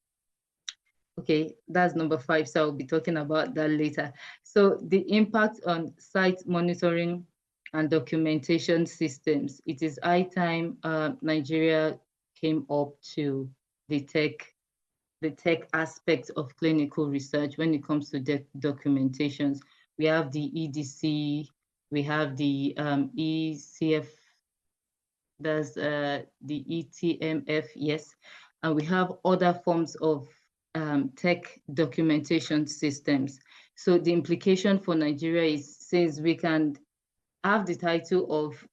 Okay, that's number five, so I'll be talking about that later. So the impact on site monitoring and documentation systems. It is high time Nigeria came up to the tech aspect of clinical research when it comes to documentations. We have the EDC, we have the ECF, that's the ETMF, yes, and we have other forms of tech documentation systems. So the implication for Nigeria is, since we can have the title of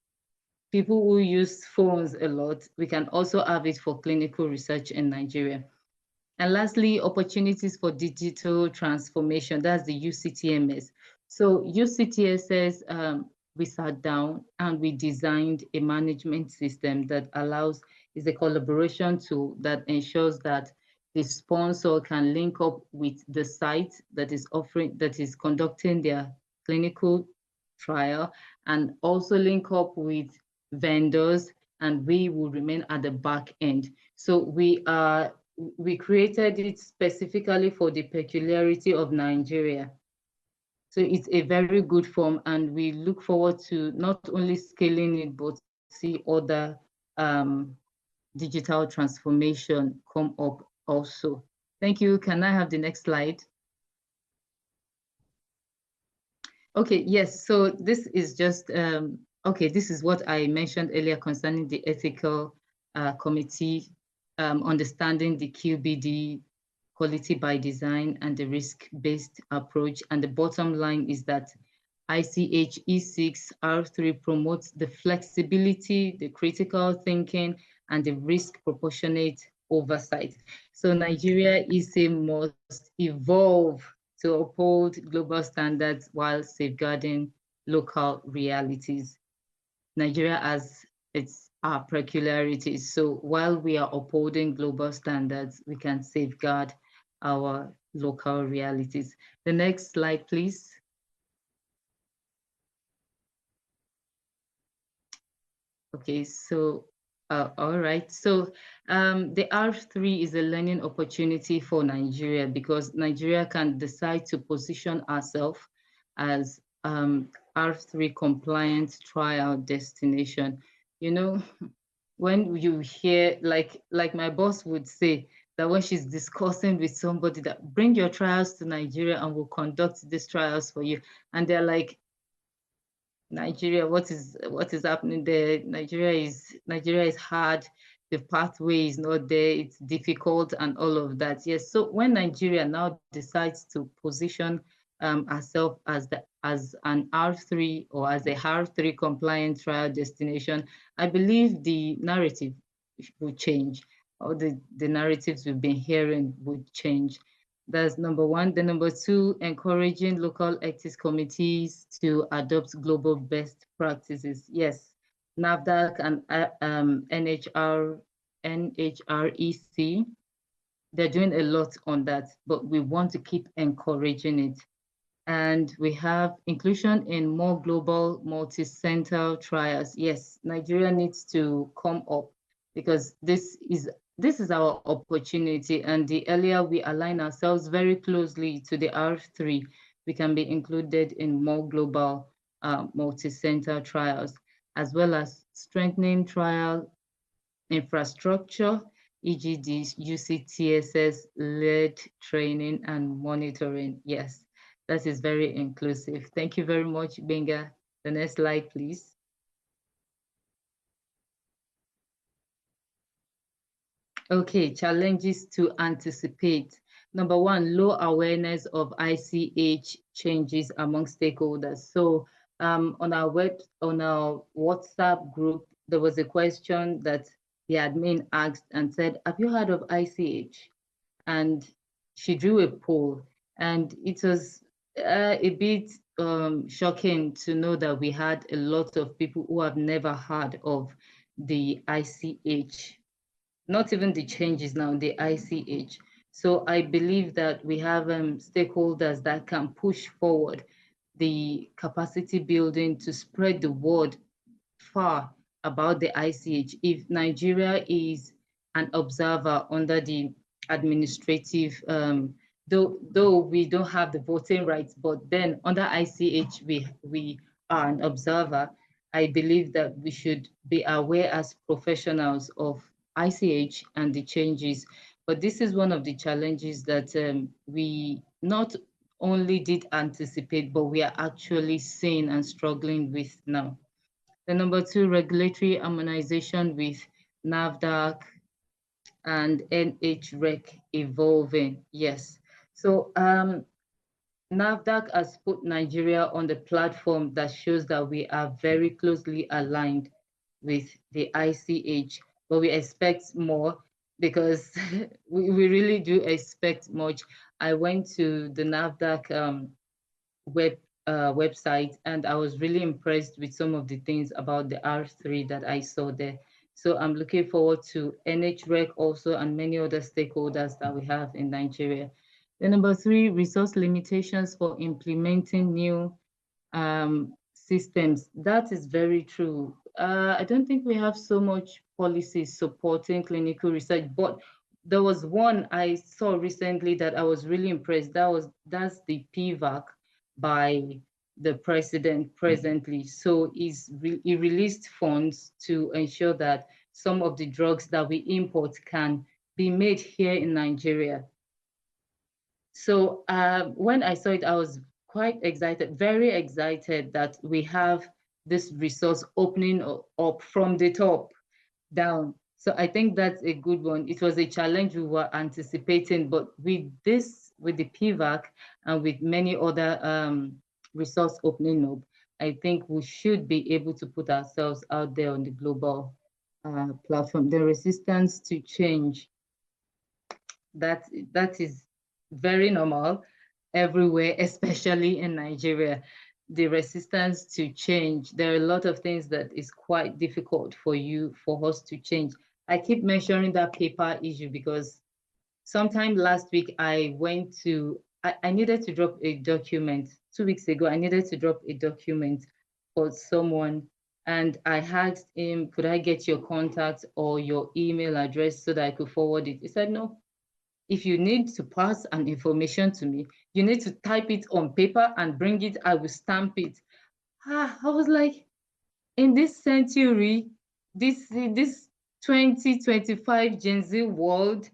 people who use phones a lot, we can also have it for clinical research in Nigeria. And lastly, opportunities for digital transformation, that's the UCTMS. So UCTSS, we sat down and we designed a management system that is a collaboration tool that ensures that the sponsor can link up with the site that is conducting their clinical trial, and also link up with vendors, and we will remain at the back end. So we created it specifically for the peculiarity of Nigeria. So it's a very good form, and we look forward to not only scaling it, but see other digital transformation come up also. Thank you. Can I have the next slide? Okay, yes. So this is just, okay, this is what I mentioned earlier concerning the ethical committee, understanding the QBD, quality by design, and the risk-based approach. And the bottom line is that ICH E6 R3 promotes the flexibility, the critical thinking, and the risk proportionate oversight. So Nigeria ESA must evolve to uphold global standards while safeguarding local realities. Nigeria has its peculiarities. So while we are upholding global standards, we can safeguard our local realities. The next slide, please. Okay, so all right. So the R3 is a learning opportunity for Nigeria because Nigeria can decide to position ourselves as R3 compliant trial destination. You know, when you hear like my boss would say that when she's discussing with somebody that bring your trials to Nigeria and we'll conduct these trials for you, and they're like, Nigeria, what is happening there? Nigeria is hard. The pathway is not there. It's difficult and all of that. Yes. So when Nigeria now decides to position herself as an R3 or as a R3 compliant trial destination, I believe the narrative will change. All the narratives we've been hearing would change. That's number one. The number two, encouraging local ethics committees to adopt global best practices. Yes, NAFDAC and NHREC, they're doing a lot on that, but we want to keep encouraging it. And we have inclusion in more global multi-center trials. Yes, Nigeria needs to come up because this is our opportunity. And the earlier we align ourselves very closely to the R3, we can be included in more global multi-center trials, as well as strengthening trial infrastructure, e.g. the UCTSS-led training and monitoring. Yes, that is very inclusive. Thank you very much, Benga. The next slide, please. Okay, challenges to anticipate. Number one, low awareness of ICH changes among stakeholders. So on our WhatsApp group, there was a question that the admin asked and said, have you heard of ICH? And she drew a poll, and it was a bit shocking to know that we had a lot of people who have never heard of the ICH, not even the changes now, the ICH. So I believe that we have stakeholders that can push forward the capacity building to spread the word far about the ICH. If Nigeria is an observer under the administrative, though we don't have the voting rights, but then under ICH, we are an observer. I believe that we should be aware as professionals of ICH and the changes. But this is one of the challenges that we not only did anticipate, but we are actually seeing and struggling with now. The number two, regulatory harmonization with NAFDAC and NHREC evolving. Yes. So NAFDAC has put Nigeria on the platform that shows that we are very closely aligned with the ICH, but we expect more because we really do expect much. I went to the NAFDAC web website, and I was really impressed with some of the things about the R3 that I saw there. So I'm looking forward to NHREC also and many other stakeholders that we have in Nigeria. The number three, resource limitations for implementing new systems. That is very true. I don't think we have so much policy supporting clinical research, but there was one I saw recently that I was really impressed. That's the PVAC, by the president presently. So he released funds to ensure that some of the drugs that we import can be made here in Nigeria. So when I saw it, I was quite excited, very excited that we have this resource opening up from the top down. So I think that's a good one. It was a challenge we were anticipating, but with this, with the PVAC and with many other resource opening up, I think we should be able to put ourselves out there on the global platform. The resistance to change, that that is very normal everywhere, especially in Nigeria. The resistance to change, there are a lot of things that is quite difficult for us to change. I keep mentioning that paper issue because sometime last week I needed to drop a document. 2 weeks ago, I needed to drop a document for someone, and I asked him, could I get your contact or your email address so that I could forward it? He said, no, if you need to pass an information to me, you need to type it on paper and bring it, I will stamp it. I was like, in this century, this 2025 Gen Z world,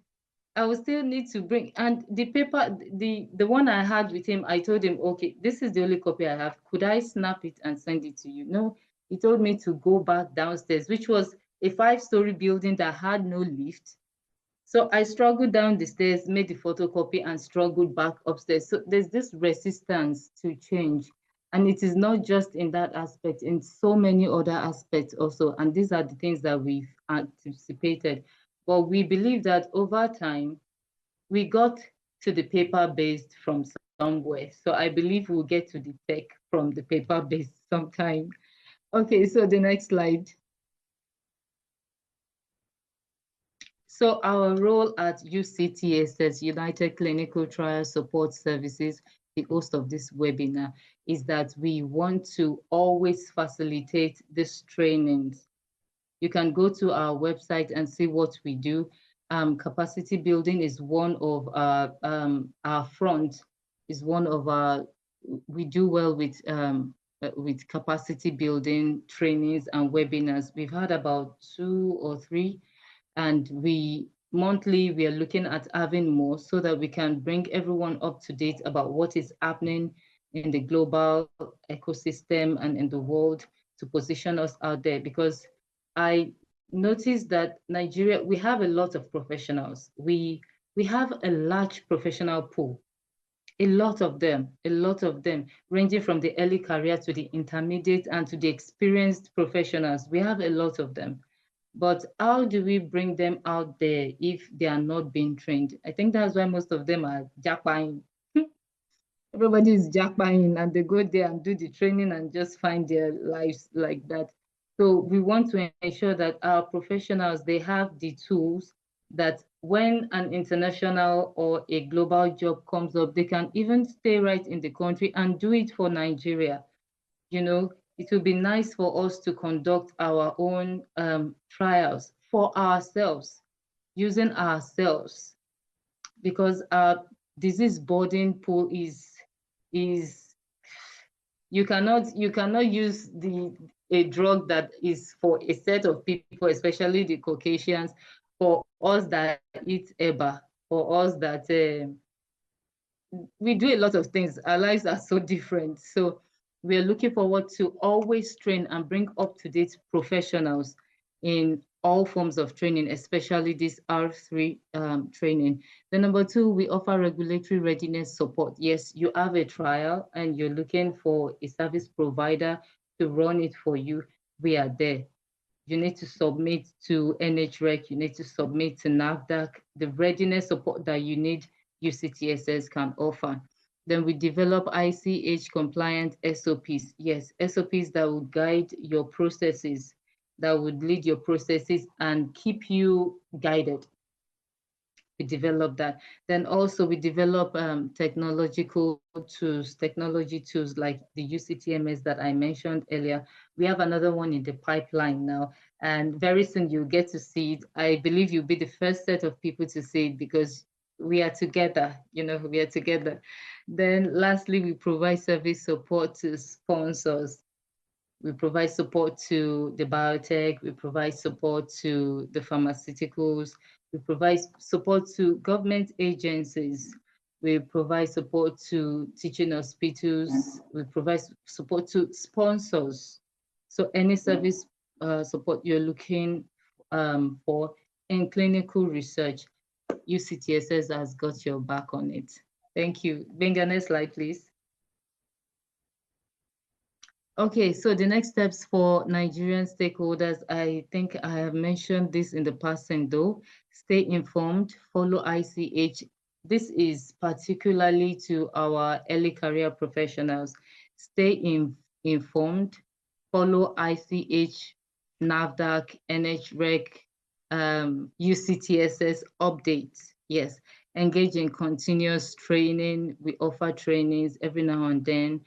I will still need to bring, and the paper, the one I had with him, I told him, okay, this is the only copy I have. Could I snap it and send it to you? No, he told me to go back downstairs, which was a 5-story building that had no lift. So I struggled down the stairs, made the photocopy, and struggled back upstairs. So there's this resistance to change. And it is not just in that aspect, in so many other aspects also. And these are the things that we've anticipated. But we believe that over time, we got to the paper-based from somewhere. So I believe we'll get to the tech from the paper-based sometime. Okay, so the next slide. So our role at UCTSS, United Clinical Trial Support Services, the host of this webinar, is that we want to always facilitate these trainings. You can go to our website and see what we do. Capacity building is one of our front, is one of our, we do well with capacity building trainings and webinars. We've had about 2 or 3, and monthly we are looking at having more so that we can bring everyone up to date about what is happening in the global ecosystem and in the world, to position us out there. Because I noticed that Nigeria, we have a lot of professionals. We have a large professional pool, a lot of them, ranging from the early career to the intermediate and to the experienced professionals. We have a lot of them. But how do we bring them out there if they are not being trained? I think that's why most of them are jackpying. Everybody is jackpying, and they go there and do the training and just find their lives like that. So we want to ensure that our professionals, they have the tools that when an international or a global job comes up, they can even stay right in the country and do it for Nigeria. You know, it would be nice for us to conduct our own trials for ourselves, using ourselves, because our disease burden pool is you cannot use a drug that is for a set of people, especially the Caucasians, for us that eat EBA, for us that we do a lot of things. Our lives are so different. So we are looking forward to always train and bring up-to-date professionals in all forms of training, especially this R3 training. Then number 2, we offer regulatory readiness support. Yes, you have a trial and you're looking for a service provider to run it for you. We are there. You need to submit to NHREC, you need to submit to NAFDAC. The readiness support that you need, UCTSS can offer. Then we develop ICH compliant SOPs. Yes, SOPs that would guide your processes, that would lead your processes and keep you guided. We develop that. Then also we develop technological tools, technology tools like the UCTMS that I mentioned earlier. We have another one in the pipeline now, and very soon you'll get to see it. I believe you'll be the first set of people to see it because we are together, we are together. Then lastly, we provide service support to sponsors. We provide support to the biotech, we provide support to the pharmaceuticals, we provide support to government agencies, we provide support to teaching hospitals, we provide support to sponsors. So any service support you're looking for in clinical research, UCTSS has got your back on it. Thank you. Benga, next slide, please. Okay, so the next steps for Nigerian stakeholders, I think I have mentioned this in the past, and though, stay informed, follow ICH. This is particularly to our early career professionals. Informed, follow ICH, NAVDAC, NHREC, UCTSS updates. Yes, engage in continuous training. We offer trainings every now and then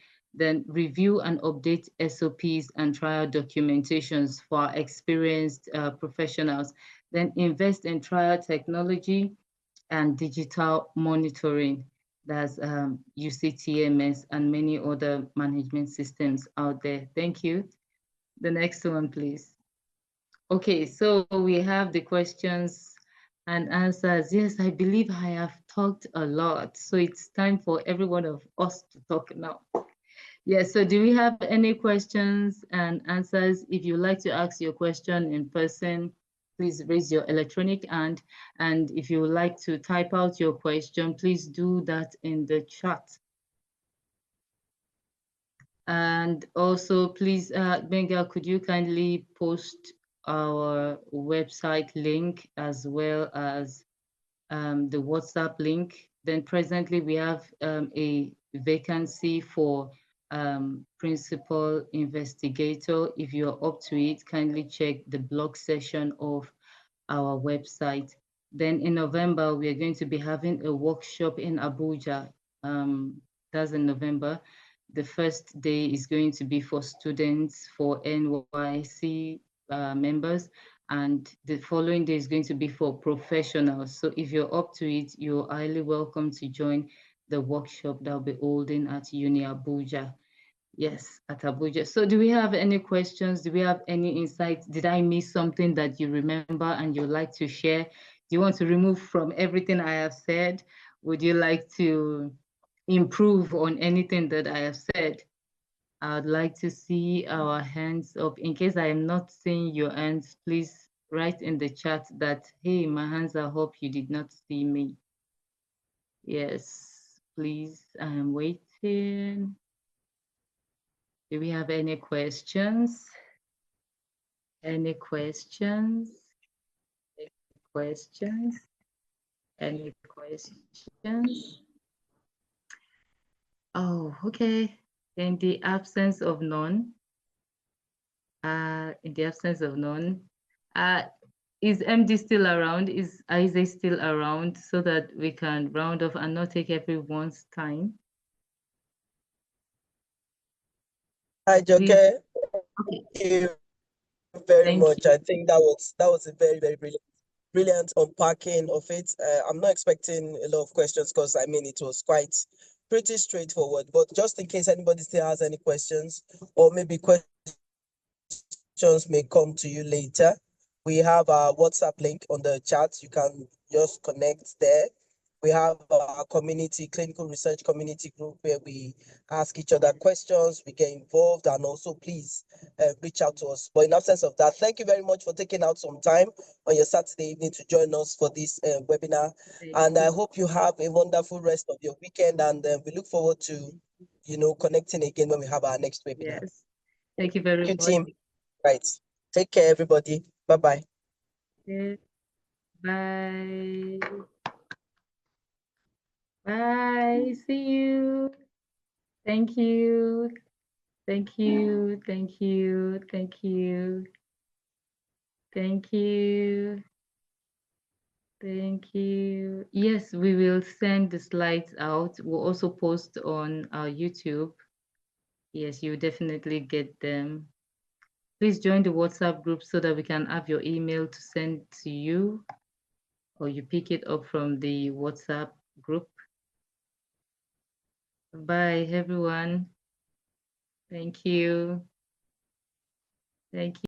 review and update SOPs and trial documentations for experienced professionals. Then invest in trial technology and digital monitoring. That's UCTMS and many other management systems out there. Thank you. The next one, please. Okay, so we have the questions and answers. Yes, I believe I have talked a lot. So it's time for every one of us to talk now. Yes, so do we have any questions and answers? If you'd like to ask your question in person, please raise your electronic hand. And if you would like to type out your question, please do that in the chat. And also, please, Benga, could you kindly post our website link as well as the WhatsApp link? Then presently we have a vacancy for principal investigator. If you're up to it, kindly check the blog session of our website. Then in November, we are going to be having a workshop in Abuja. That's in November. The first day is going to be for students, for NYC members, and the following day is going to be for professionals. So if you're up to it, you're highly welcome to join the workshop that will be holding at Uni Abuja. Yes, at Abuja. So do we have any questions? Do we have any insights? Did I miss something that you remember and you'd like to share? Do you want to remove from everything I have said? Would you like to improve on anything that I have said? I'd like to see our hands up. In case I am not seeing your hands, please write in the chat that, hey, my hands are up, you did not see me. Yes, please, I'm waiting. Do we have any questions? Any questions? Any questions? Any questions? Oh, okay. In the absence of none, is MD still around? Is Isaac still around so that we can round off and not take everyone's time? Hi, Joke. Okay. Thank you very Thank much. you. I think that was a very, very brilliant unpacking of it. I'm not expecting a lot of questions because I mean it was quite pretty straightforward. But just in case anybody still has any questions, or maybe questions may come to you later, we have our WhatsApp link on the chat. You can just connect there. We have our community, clinical research community group where we ask each other questions, we get involved, and also please reach out to us. But in absence of that, thank you very much for taking out some time on your Saturday evening to join us for this webinar. And I hope you have a wonderful rest of your weekend, and we look forward to, connecting again when we have our next webinar. Yes. Thank you very Thank you, much. team. Right. Take care, everybody. Bye-bye. Okay. Bye. Bye. See you. Thank you. Thank you. Thank you. Thank you. Thank you. Thank you. Yes, we will send the slides out. We'll also post on our YouTube. Yes, you definitely get them. Please join the WhatsApp group so that we can have your email to send to you, or you pick it up from the WhatsApp group. Bye, everyone. Thank you. Thank you.